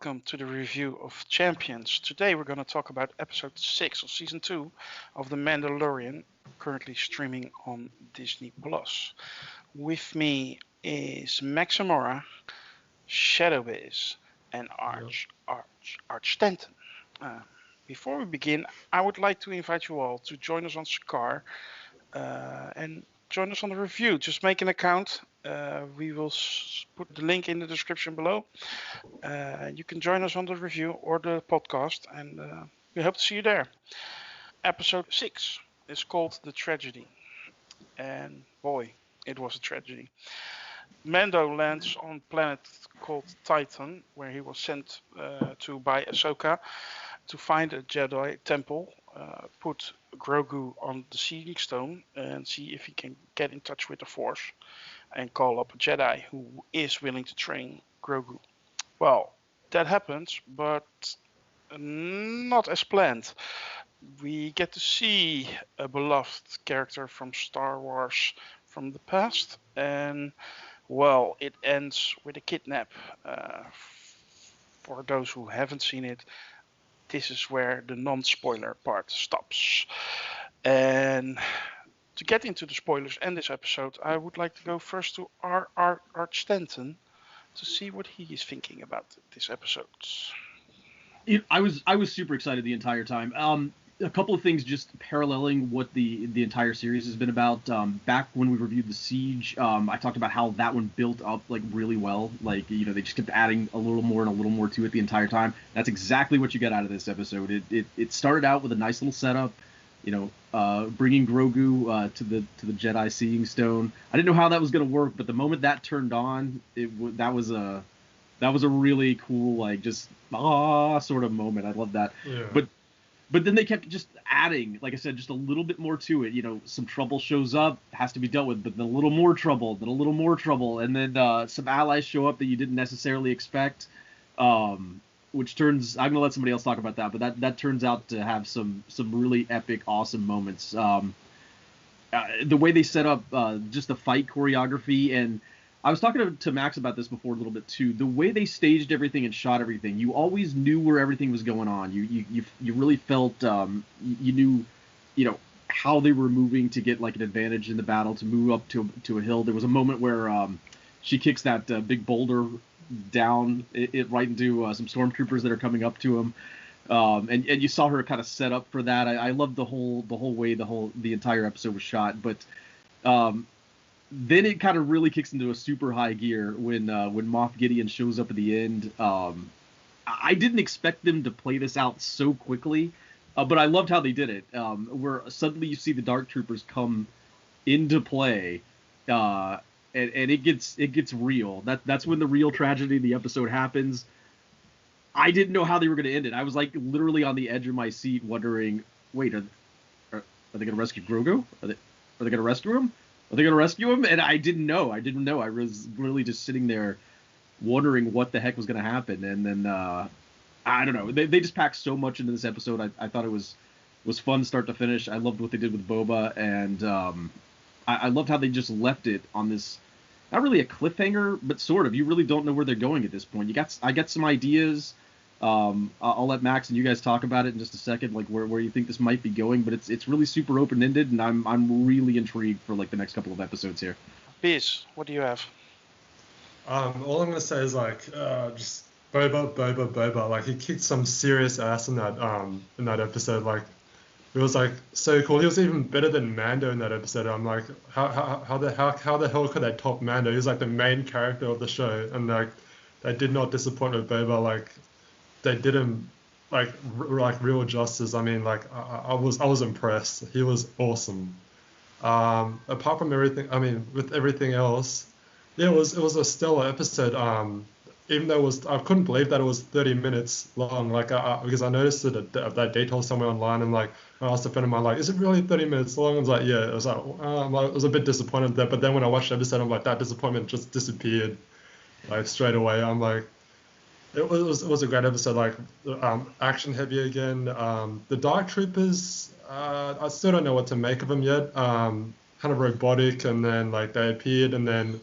welcome to the review of Champions. Today we're going to talk about episode 6 of season 2 of The Mandalorian, currently streaming on Disney+. With me is Maximura, ShadowBiz, and ArArArchStanton. Before we begin, I would like to invite you all to join us on Sakaar and join us on the review. Just make an account. We will put the link in the description below. You can join us on the review or the podcast, and we hope to see you there. Episode 6 is called The Tragedy, and boy, it was a tragedy. Mando lands on a planet called Titan, where he was sent to by Ahsoka to find a Jedi temple, put Grogu on the Seeing Stone, and see if he can get in touch with the Force and call up a Jedi who is willing to train Grogu. Well, that happens, but not as planned. We get to see a beloved character from Star Wars from the past, and well, it ends with a kidnap. For those who haven't seen it, this is where the non-spoiler part stops. And to get into the spoilers and this episode, I would like to go first to ArArArchStanton to see what he is thinking about this episode. I was super excited the entire time. A couple of things just paralleling what the entire series has been about. Back when we reviewed The Siege, I talked about how that one built up like really well. Like, they just kept adding a little more and a little more to it the entire time. That's exactly what you get out of this episode. It started out with a nice little setup, bringing Grogu to the Jedi Seeing Stone. I didn't know how that was going to work, but the moment that turned on, that was a really cool, like, just sort of moment. I love that. Yeah. But then they kept just adding, like I said, just a little bit more to it. Some trouble shows up, has to be dealt with, but then a little more trouble, then a little more trouble, and then some allies show up that you didn't necessarily expect, which turns, I'm going to let somebody else talk about that, but that turns out to have some really epic, awesome moments. The way they set up just the fight choreography, and I was talking to Max about this before a little bit too. The way they staged everything and shot everything, you always knew where everything was going on. You really felt you knew how they were moving to get like an advantage in the battle, to move up to a hill. There was a moment where she kicks that big boulder down it right into some stormtroopers that are coming up to him, and you saw her kind of set up for that. I loved the whole way the entire episode was shot, but. Then it kind of really kicks into a super high gear when Moth Gideon shows up at the end. I didn't expect them to play this out so quickly, but I loved how they did it. Where suddenly you see the Dark Troopers come into play, and it gets real. That's when the real tragedy of the episode happens. I didn't know how they were going to end it. I was like literally on the edge of my seat, wondering, wait, are they going to rescue Grogu? Are they going to rescue him? Are they going to rescue him? And I didn't know. I was really just sitting there wondering what the heck was going to happen. And then, I don't know. They just packed so much into this episode. I thought it was fun start to finish. I loved what they did with Boba. And I loved how they just left it on this, not really a cliffhanger, but sort of. You really don't know where they're going at this point. I got some ideas. I'll let Max and you guys talk about it in just a second, like where you think this might be going, but it's really super open-ended, and I'm really intrigued for like the next couple of episodes here. Biz, what do you have? All I'm gonna say is like just Boba. Like, he kicked some serious ass in that episode. Like, it was like so cool. He was even better than Mando in that episode. I'm like, how the hell could they top Mando? He's like the main character of the show, and like they did not disappoint with Boba. Like, they did him like real justice. I mean, like I was impressed. He was awesome. Apart from everything, I mean, with everything else, yeah, it was a stellar episode. Even though I couldn't believe that it was 30 minutes long. Like, because I noticed that detail somewhere online, and like I asked a friend of mine, like, is it really 30 minutes long? I was like, yeah. It was like, I was a bit disappointed there. But then when I watched the episode, I'm like, that disappointment just disappeared, like, straight away. I'm like. It was a great episode, like action heavy again. The Dark Troopers, I still don't know what to make of them yet. Kind of robotic, and then like they appeared, and then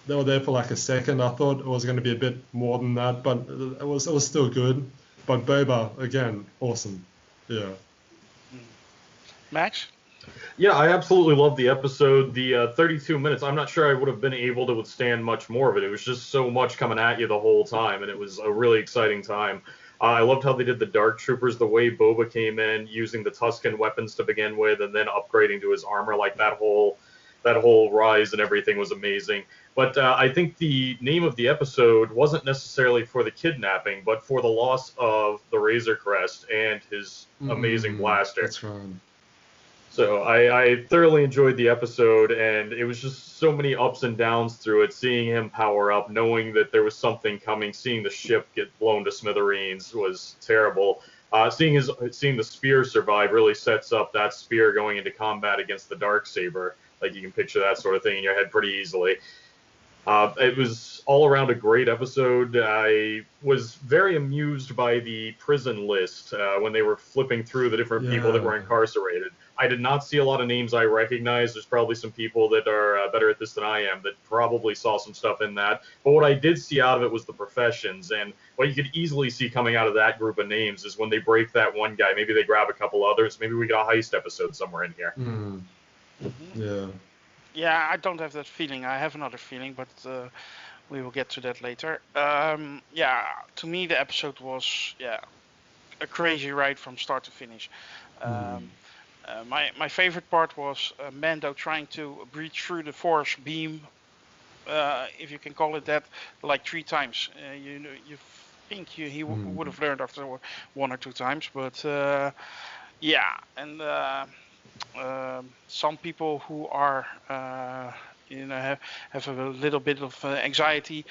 they were there for like a second. I thought it was going to be a bit more than that, but it was still good. But Boba again, awesome. Yeah. Max? Yeah, I absolutely loved the episode. The 32 minutes, I'm not sure I would have been able to withstand much more of it. It was just so much coming at you the whole time, and it was a really exciting time. I loved how they did the Dark Troopers, the way Boba came in, using the Tusken weapons to begin with, and then upgrading to his armor. Like that whole rise and everything was amazing. But I think the name of the episode wasn't necessarily for the kidnapping, but for the loss of the Razor Crest and his amazing blaster. That's right. So I thoroughly enjoyed the episode, and it was just so many ups and downs through it. Seeing him power up, knowing that there was something coming, seeing the ship get blown to smithereens was terrible. Seeing the spear survive really sets up that spear going into combat against the Darksaber. Like, you can picture that sort of thing in your head pretty easily. It was all around a great episode. I was very amused by the prison list when they were flipping through the different people that were incarcerated. I did not see a lot of names I recognized. There's probably some people that are better at this than I am that probably saw some stuff in that. But what I did see out of it was the professions. And what you could easily see coming out of that group of names is when they break that one guy, maybe they grab a couple others. Maybe we got a heist episode somewhere in here. Yeah. Yeah, I don't have that feeling. I have another feeling, but we will get to that later. Yeah, to me the episode was a crazy ride from start to finish. My favorite part was Mando trying to breach through the Force beam, if you can call it that, like 3 times. You think he would have learned after 1 or 2 times, but yeah, and some people who are have a little bit of anxiety.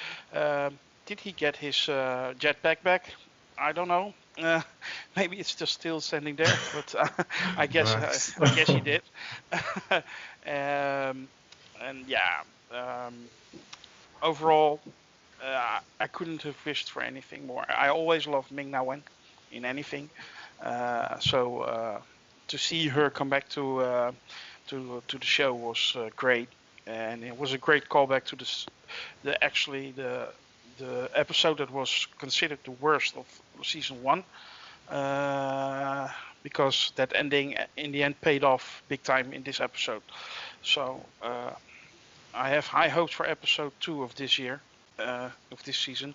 Did he get his jetpack back? I don't know. Maybe it's just still standing there, but I guess he did. And yeah, overall, I couldn't have wished for anything more. I always loved Ming-Na Wen in anything, so to see her come back to the show was great, and it was a great callback to the episode that was considered the worst of season 1, because that ending in the end paid off big time in this episode. So I have high hopes for episode 2 of this year, of this season,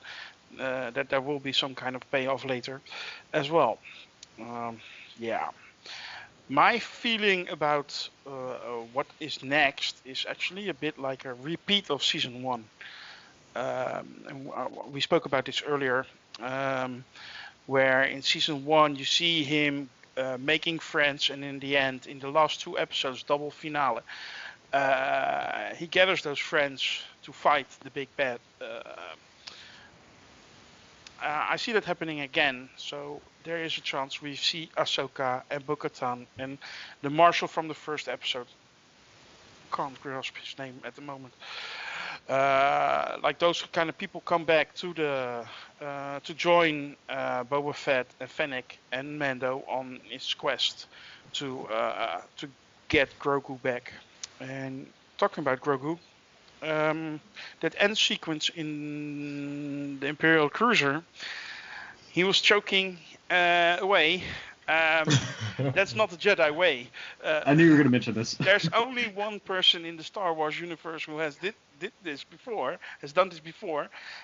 that there will be some kind of payoff later as well. Yeah. My feeling about what is next is actually a bit like a repeat of season 1. And we spoke about this earlier, where in season 1 you see him making friends, and in the end, in the last 2 episodes, double finale, he gathers those friends to fight the big bad. I see that happening again, so there is a chance we see Ahsoka and Bo-Katan and the Marshal from the first episode. Can't grasp his name at the moment. Like those kind of people come back to join Boba Fett and Fennec and Mando on his quest to get Grogu back. And talking about Grogu, that end sequence in the Imperial Cruiser, he was choking away. That's not the Jedi way. I knew you were going to mention this. There's only one person in the Star Wars universe who has done this before,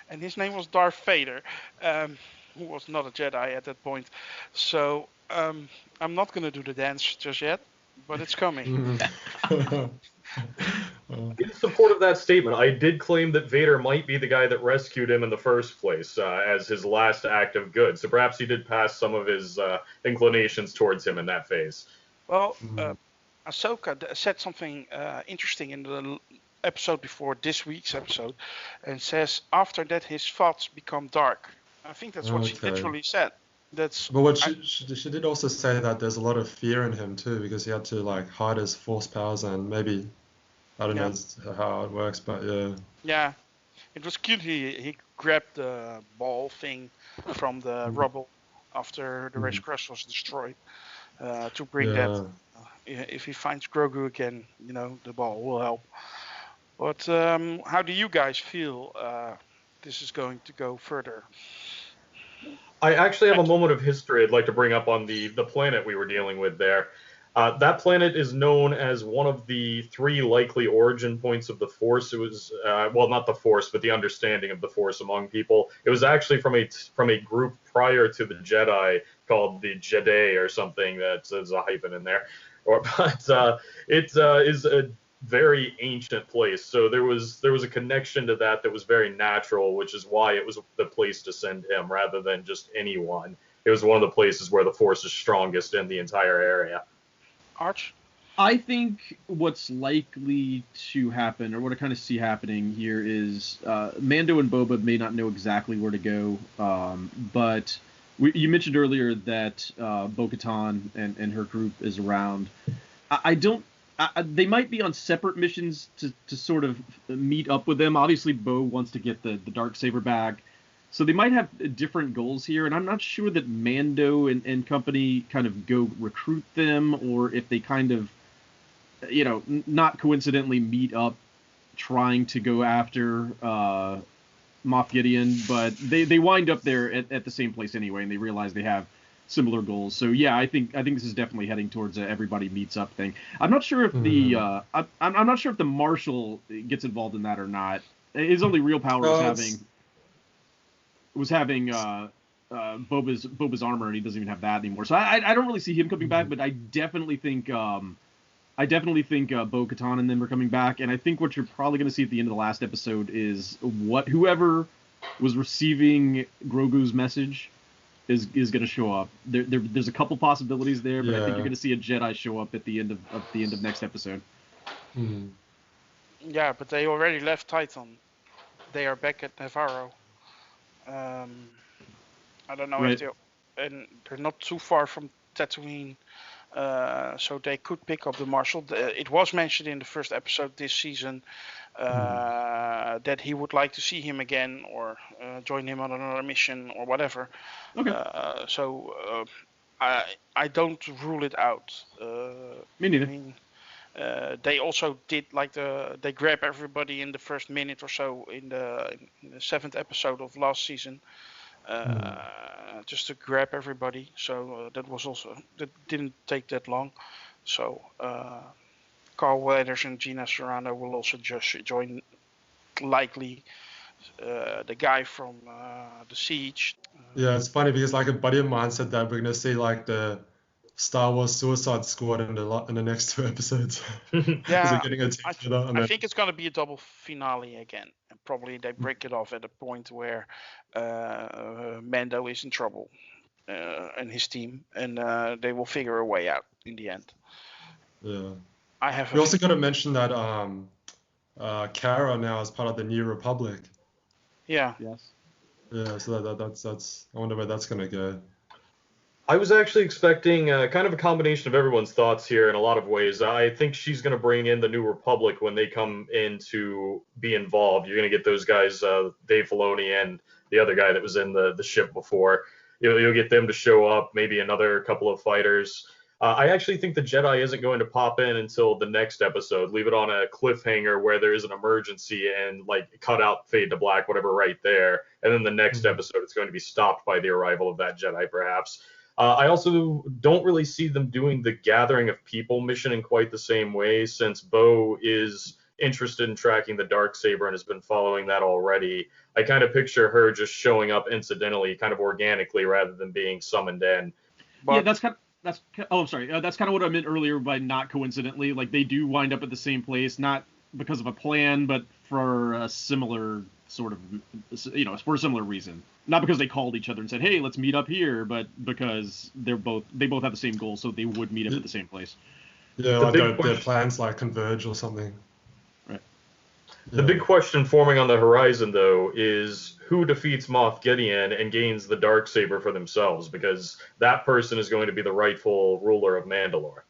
and his name was Darth Vader, who was not a Jedi at that point. So I'm not going to do the dance just yet, but it's coming. In support of that statement, I did claim that Vader might be the guy that rescued him in the first place as his last act of good. So perhaps he did pass some of his inclinations towards him in that phase. Well, Ahsoka said something interesting in the episode before this week's episode, and says after that his thoughts become dark. I think that's what she literally said. But what she did also say that there's a lot of fear in him too, because he had to like hide his force powers, and maybe I don't know how it works, but yeah. Yeah, it was cute. He grabbed the ball thing from the rubble after the race crash was destroyed to bring that. If he finds Grogu again, the ball will help. But how do you guys feel this is going to go further? I actually have a moment of history I'd like to bring up on the planet we were dealing with there. That planet is known as one of the 3 likely origin points of the Force. It was, well, not the Force, but the understanding of the Force among people. It was actually from a group prior to the Jedi called the Jedi or something. There's a hyphen in there. But it is a very ancient place. So there was a connection to that was very natural, which is why it was the place to send him rather than just anyone. It was one of the places where the Force is strongest in the entire area. Arch? I think what's likely to happen, or what I kind of see happening here, is Mando and Boba may not know exactly where to go, but you mentioned earlier that Bo-Katan and her group is around. They might be on separate missions to sort of meet up with them. Obviously, Bo wants to get the Darksaber back. So they might have different goals here, and I'm not sure that Mando and company kind of go recruit them, or if they kind of, not coincidentally meet up trying to go after Moth Gideon, but they wind up there at the same place anyway, and they realize they have similar goals. So yeah, I think this is definitely heading towards a everybody meets up thing. I'm not sure if I'm not sure if the Marshal gets involved in that or not. His only real power was having Boba's armor, and he doesn't even have that anymore. So I don't really see him coming back, but I definitely think Bo-Katan and them are coming back, and I think what you're probably going to see at the end of the last episode is whoever was receiving Grogu's message is going to show up. There's a couple possibilities there, but I think you're going to see a Jedi show up at the end of next episode. Mm. Yeah, but they already left Titan. They are back at Navarro. I don't know if they're not too far from Tatooine, so they could pick up the Marshal. It was mentioned in the first episode this season that he would like to see him again or join him on another mission or whatever. Okay. So I don't rule it out. Me neither. I mean, they also did they grab everybody in the first minute or so in the 7th episode of last season, just to grab everybody. So that didn't take that long. So Carl Weathers and Gina Carano will also just join, likely the guy from the Siege. Yeah, it's funny because like a buddy of mine said that we're gonna see like the Star Wars Suicide Squad in the next 2 episodes. Yeah, I think it's going to be a double finale again, and probably they break it off at a point where Mando is in trouble and his team, and they will figure a way out in the end. Yeah. We also got to mention that Kara now is part of the New Republic. Yeah. Yes. Yeah, so that's I wonder where that's gonna go. I was actually expecting kind of a combination of everyone's thoughts here in a lot of ways. I think she's going to bring in the New Republic when they come in to be involved. You're going to get those guys, Dave Filoni and the other guy that was in the ship before. You'll get them to show up, maybe another couple of fighters. I actually think the Jedi isn't going to pop in until the next episode. Leave it on a cliffhanger where there is an emergency and like cut out, fade to black, whatever, right there. And then the next episode, it's going to be stopped by the arrival of that Jedi, perhaps. I also don't really see them doing the gathering of people mission in quite the same way, since Bo is interested in tracking the Darksaber and has been following that already. I kind of picture her just showing up incidentally, kind of organically, rather than being summoned in. But, yeah, that's kind of what I meant earlier by not coincidentally. Like, they do wind up at the same place, not because of a plan, but for a similar sort of, for a similar reason. Not because they called each other and said, "Hey, let's meet up here," but because they both have the same goal, so they would meet up at the same place. Yeah, like their plans like converge or something. Right. The big question forming on the horizon, though, is who defeats Moth Gideon and gains the Darksaber for themselves, because that person is going to be the rightful ruler of Mandalore.